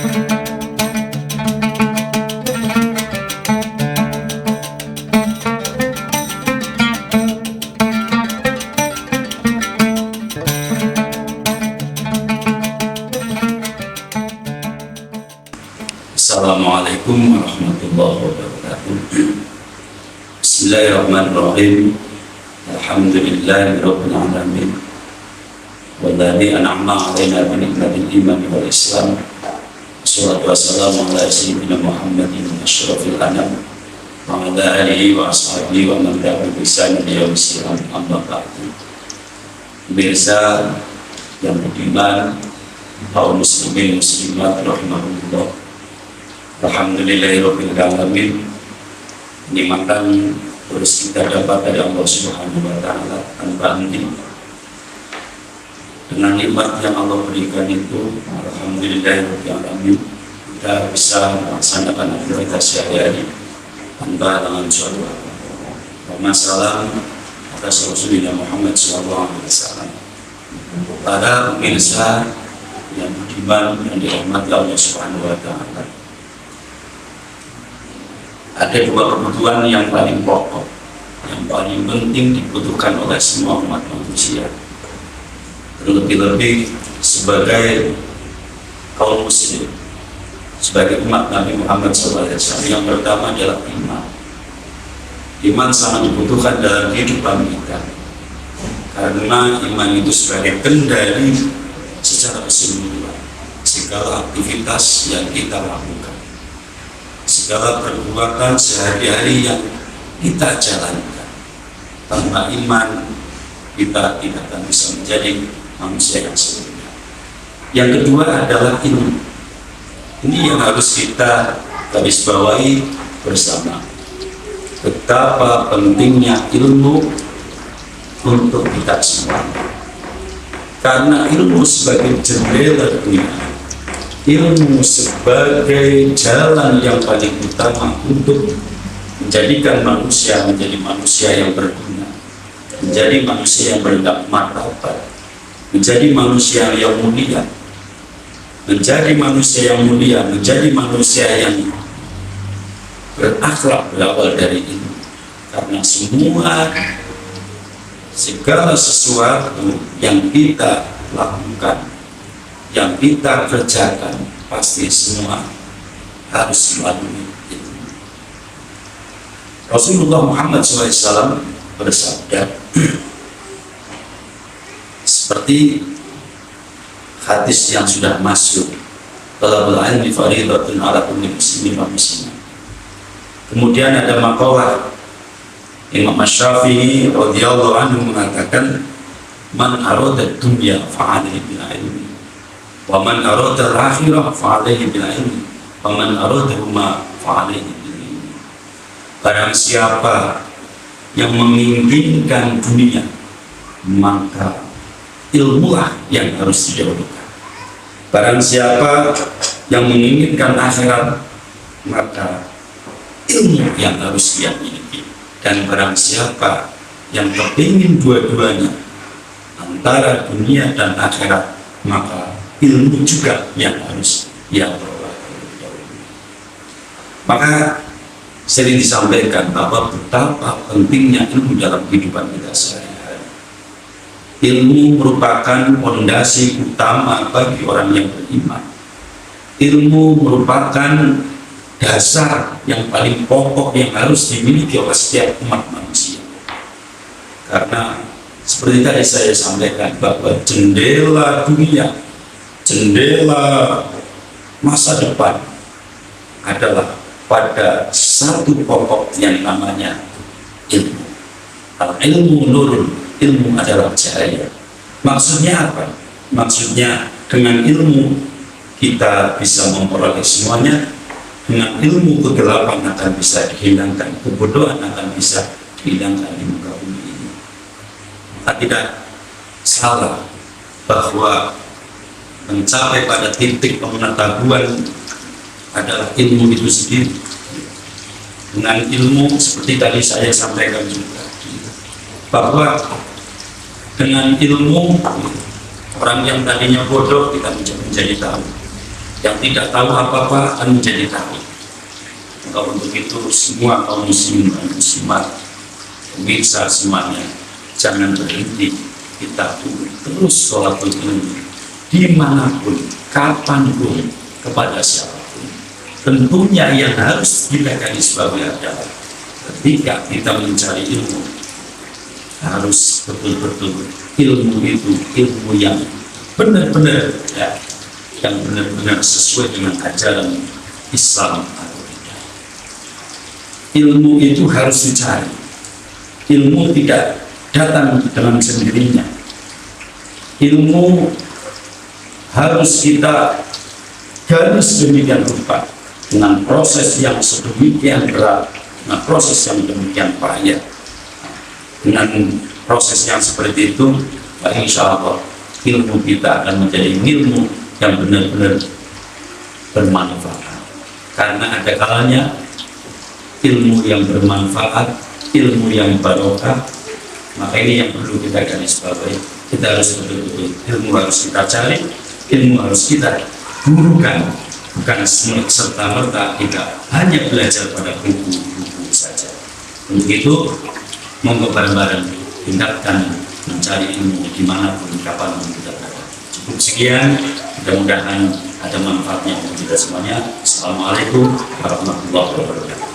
Assalamualaikum warahmatullahi wabarakatuh. Bismillahirrahmanirrahim. Alhamdulillahirabbil alamin. Walladzi an'ama 'alaina bi ni'matil iman wal islam. Wassalatu wassalamu ala sayyidina Muhammadin asyrafil anam wa ala alihi wa ashabihi wa man tabi'ahum bi ihsan ila yaumil qiyamah. Amma ba'du. Pemirsa yang beriman, kaum muslimin muslimat rahimahullah. Alhamdulillahirabbil alamin. Nikmatan terus kita dapat dari Allah Subhanahu wa taala tanpa henti. Dengan nikmat yang Allah berikan itu, alhamdulillahirabbil alamin, kita bisa melaksanakan aktivitas sehari-hari tanpa dengan suatu masalah atas Rasulullah Muhammad SAW. Para pemirsa yang beriman dan dirahmati Allah Subhanahu wa taala, ada dua kebutuhan yang paling pokok, yang paling penting dibutuhkan oleh semua umat manusia, terlebih-lebih sebagai kaum muslim, sebagai umat Nabi Muhammad SAW. Yang pertama adalah iman. Iman sangat dibutuhkan dalam kehidupan kita, karena iman itu sebagai kendali secara keseluruhan segala aktivitas yang kita lakukan, segala perbuatan sehari-hari yang kita jalankan. Tanpa iman, kita tidak akan bisa menjadi manusia yang sempurna. Yang kedua adalah ilmu. Ini yang harus kita garis bawahi bersama. Betapa pentingnya ilmu untuk kita semua. Karena ilmu sebagai jendela dunia, ilmu sebagai jalan yang paling utama untuk menjadikan manusia menjadi manusia yang berguna, menjadi manusia yang bermartabat, menjadi manusia yang mulia, menjadi manusia yang mulia, menjadi manusia yang berakhlak berawal dari ilmu. Karena segala sesuatu yang kita lakukan, yang kita kerjakan, pasti semua harus melalui itu. Rasulullah Muhammad SAW bersabda seperti hadis yang sudah masuk, talabul ilmi fardhatun 'ala kulli muslimin wa muslimah. Kemudian ada maqalah Imam Syafi'i radhiyallahu anhu mengatakan, man arada dunya fa'alaihi bil ilmi, wa man arada al-akhirah fa'alaihi bil ilmi, wa man aradahuma fa'alaihi bil ilmi. Barang siapa yang menginginkan dunia, maka ilmulah yang harus didahulukan. Barang siapa yang menginginkan akhirat, maka ilmu yang harus dia miliki. Dan barang siapa yang kepingin dua-duanya, antara dunia dan akhirat, maka ilmu juga yang harus ia peroleh. Maka sering disampaikan bahwa betapa pentingnya ilmu dalam kehidupan kita sehari-hari. Ilmu merupakan fondasi utama bagi orang yang beriman. Ilmu merupakan dasar yang paling pokok yang harus dimiliki oleh setiap umat manusia. Karena seperti tadi saya sampaikan bahwa jendela dunia, jendela masa depan adalah pada satu pokok yang namanya ilmu. Al-ilmu nurun, ilmu adalah cahaya. Maksudnya apa? Maksudnya dengan ilmu kita bisa memperoleh semuanya. Dengan ilmu kegelapan akan bisa dihilangkan, kebodohan akan bisa dihilangkan di muka bumi ini. Kita tidak salah bahwa mencapai pada titik pengetahuan adalah ilmu itu sendiri. Dengan ilmu seperti tadi saya sampaikan juga, bahwa dengan ilmu orang yang tadinya bodoh kita menjadi tahu. Yang tidak tahu apa-apa akan menjadi tahu. Maka untuk itu semua kaum muslimin dan muslimat, pemirsa semuanya, jangan berhenti, kita terus sholatul ilmi dimanapun, kapanpun, kepada siapapun. Tentunya yang harus kita garis bawahi adalah ketika kita mencari ilmu, harus betul-betul ilmu itu ilmu yang benar-benar ya, yang benar-benar sesuai dengan ajaran Islam. Ilmu itu harus dicari. Ilmu tidak datang dengan sendirinya. Ilmu harus kita garis demikian rupa dengan proses yang sedemikian berat, dengan proses yang demikian payah. Dengan proses yang seperti itu, insya Allah ilmu kita akan menjadi ilmu yang benar-benar bermanfaat. Karena ada kalanya ilmu yang bermanfaat, ilmu yang barokah, maka ini yang perlu kita garis bawahi. Kita harus betul-betul ilmu harus kita cari, ilmu harus kita gurukan, bukan serta-merta kita hanya belajar pada buku-buku saja. Untuk itu, monggo bareng-bareng tingkatkan mencari ilmu dimanapun, kapanpun kita berada. Cukup sekian, mudah-mudahan ada manfaatnya untuk kita semuanya. Assalamualaikum warahmatullahi wabarakatuh.